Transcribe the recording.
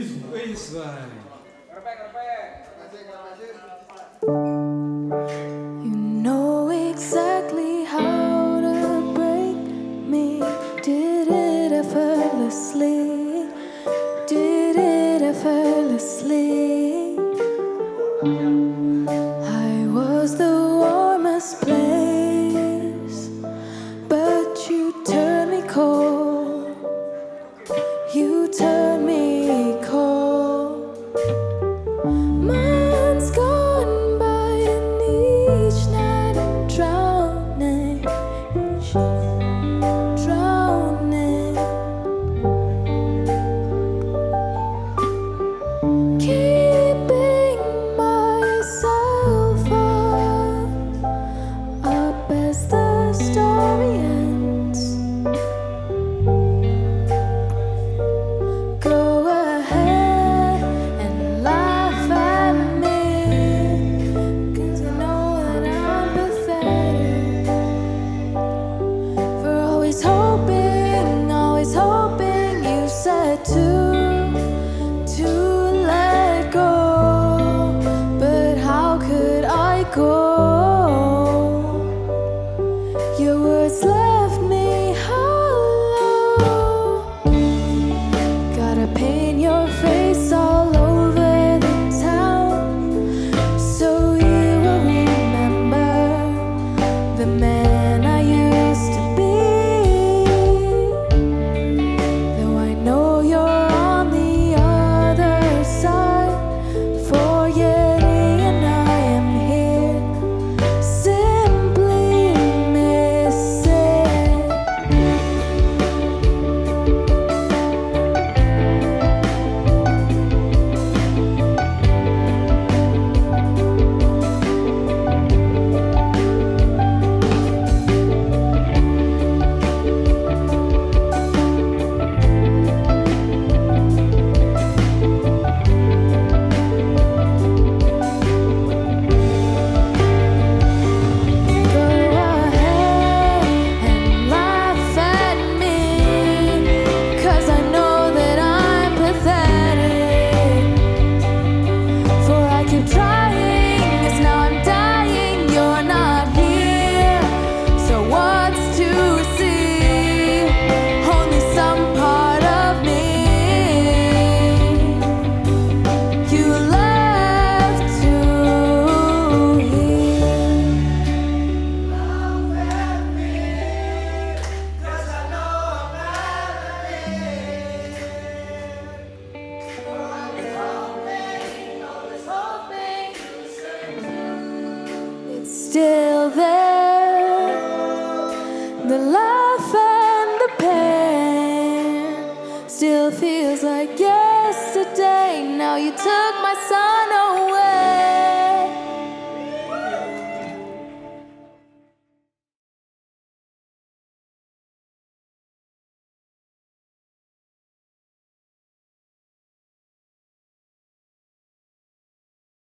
Eas.y. You know exactly how to break me. Did it effortlessly. Did it effortlessly. I was the warmest place, but you turned me cold. You turned me cold. Months gone by and each night I'm drowning, drowning. Keeping myself up as the story ends. Go ahead and laugh at me, 'cause I know that I'm pathetic for always hoping you said to let go. But how could I go? Your words left me hollow. Gotta paint your face all over the town, so you will remember the man I used to be. Though I know you're on the other side, forgetting, and I am here simply missing. Go ahead and laugh at me, 'cause I know that I'm pathetic. For I keep trying, 'cause now I'm dying, you're not here. So what's to see? Only some part of me. You left to hear. It's still there, the laugh and the pain still feels like yesterday. Now you took my sun away.